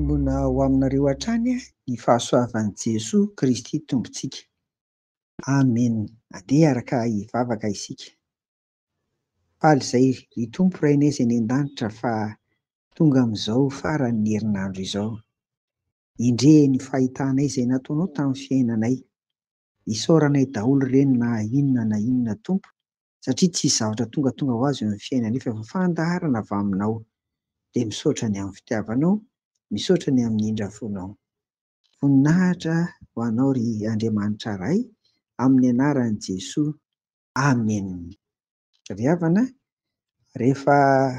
Manombona ho aminareo hatrany ny fahasoavan'i Jesoa Kristy Tompontsika. Amen. Andeha araka hivavaka isika. Faly izay ry Tompo rainay izay eny an-danitra fa tonga amin'izao faran'ny herinandro izao. Indre ny fahitanay izay nataonao tamin'ny fiainanay. Isaoranay daholo ireny na inona Tompo, satria tsy zavatra tonga ho azy eo amin'ny fiainanay fa fandaharana avy aminao. Dia misaotra ny amin'ny fitiavanao, misaotra ny amin'ny indrafonao. Voninahitra ho anao ry Andriamanitra iray, amin'ny anaran'i Jesoa. Amen. Ry havana, rehefa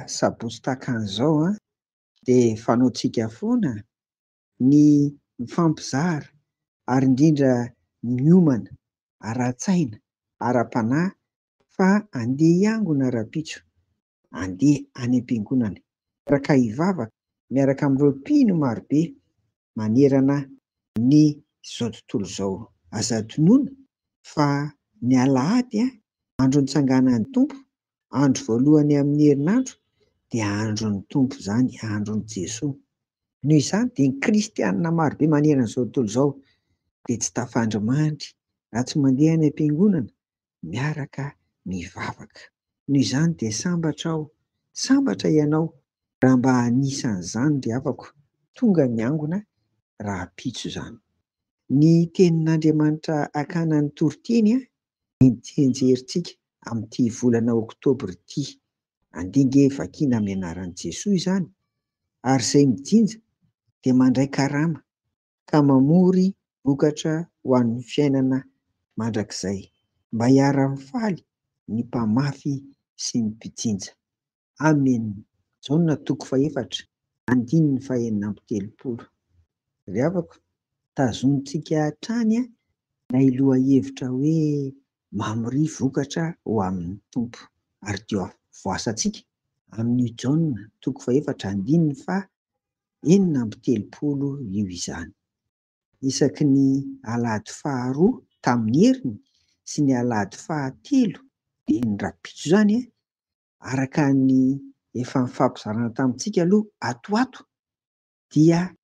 sabotsy tahaka an'izao dia fanaontsika foana ny mifampizara ary indrindra miomana ara-tsaina, ara-panahy fa andeha hiangona rapitso, andeha any am-piangonana, miaraka hivavaka, miaraka amin'ireo mpino marobe manerana ny izao tontolo izao. Aza adinoina fa ny Alahady andro nitsanganan'ny Tompo, andro voalohany amin'ny herinandro dia andron'ny Tompo izany, andron'i Jesoa. Noho izany dia ny kristianina marobe manerana izao tontolo izao dia tsy tafandry-mandry raha tsy mandeha any am-piangonana miaraka mivavaka. Noho izany dia sambatra ianao raha mba anisan'izany ry havako, tonga miangona rapitso izany. Ny tenin'Andriamanitra ankanan'ny toroteny nijenjerintsika amin'ity volana oktobra ity. Andianga vakiana amin'ny anaran'i Jesoa izany, ary izay mijinja dia mandray karama ka mamory vokatra ho an'ny fiainana mandrakizay, mba hiara-mifaly ny mpamafy sy ny mpijinja. Amen. Jaona 4:4-9. Ry havako, tazontsika hatrany ilay lohahevitra hoe mamory vokatra ho amin'ny Tompo, ary dia voasantsika amin'ny Jaona 4:4-9 io izany. Isaky ny alahady faharoa tamin'ny heriny sy ny alahady fahatelo dia ny rapitso izany araka ny efa nifampizarana tamintsika aloha atoato dia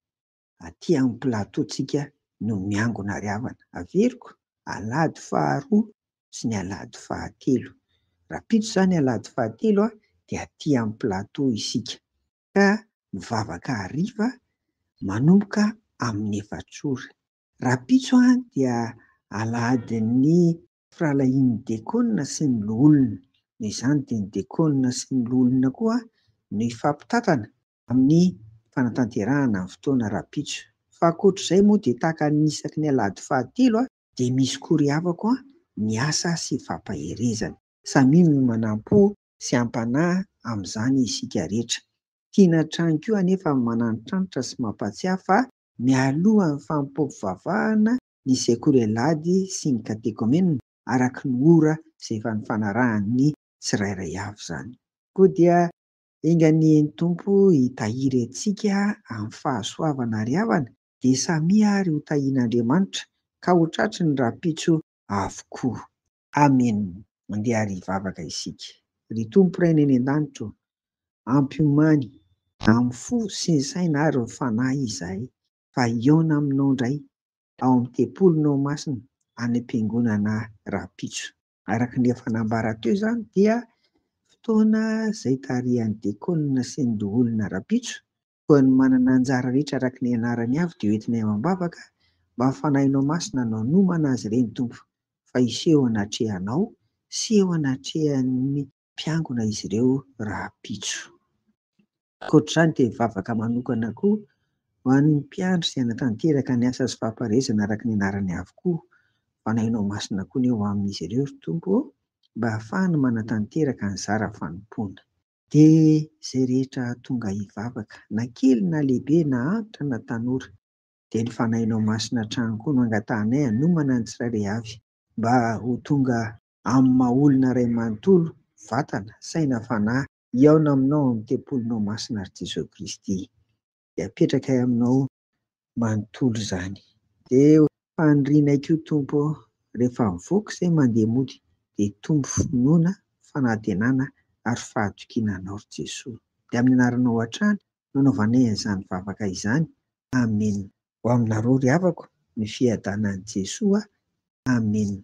aty amin'ny plataontsika no miangona ry havana. Averiko, alahady faharoa sy ny alahady fahatelo. Rapitso izany alahady fahatelo dia aty amin'ny plateau isika, ka mivavaka hariva manomboka amin'ny efatrora. Rapitso dia alahadin'ny firalahian'ny diakonina sy ny loholona. Noho izany dia ny diakonina sy ny loholona koa no hifampitantana amin'ny fanatanterahana amin'ny fotoana rapitso. Fa ankoatr'izay moa dia tahaka ny isaky ny alahady fahatelo dia misy koa ry havako ny asa sy fampaherezana. Samy manampy sy hampanahy amin'izany isika rehetra. Tiana hatrany koa anefa mananitrantitra sy mampatsiahy fa mialoha amin'ny fampiompivavahana ny sekoly alahady sy ny katekômenina araka ny ora izay efa nifanarahan'ny tsirairay avy izany. Koa dia enganian'ny Tompo hitahiry antsika amin'ny fahasoavana ry havana dia samia ary ho tahian'Andriamanitra ka ho tratry ny rapitso avokoa. Amen. Mandeha ary hivavaka isika. Ry Tompo raina eny an-danitra, ampiomany amin'ny fo sy ny saina ary ny fanahy izahay fa hiaona aminao indray ao amin'ny tempolonao masina any am-piangonana rapitso. Araka ny efa nambara teo izany dia fotoana izay tarihan'ny diakonina sy ny loholona rapitso, koa ny manana anjara rehetra araka ny anarany avy dia hoentinay mambavaka mba hafanahinao masina nanomana azy ireny Tompo, fa hiseho anatrehanao sy eo anatrehan'ny mpiangona izy ireo rapitso. Ankoatr'izany dia mivavaka manokana koa ho an'ny mpiandry izay hanatanteraka ny asa sy famparezana araka ny anarany avokoa. Fanahinao masina koa ny eo amin'izy ireo ry Tompo mba hahafahany manatanteraka ny zara fanompoana. Dia izay rehetra tonga hivavaka na kely na lehibe na antitra na tanora dia ny fanahinao masina hatrany koa no angatanay hanomana ny tsirairay avy mba ho tonga amin'ny maha-olona iray manontolo, vatana, saina, fanahy, hiaona aminao amin'ny tempolonao masina ry Jesoa Kristy. Dia apetraka aminao manontolo izany. Dia fanirianay koa Tompo rehefa mivoaka izay mandeha mody dia tombo finoana, fanantenana ary fahatokinana anao ry Jesoa. Dia amin'ny anaranao hatrany no hanaovanay an'izany vavaka izany Amena. Ho aminareo ry havako, ny fiadanan'i Jesoa. Amena.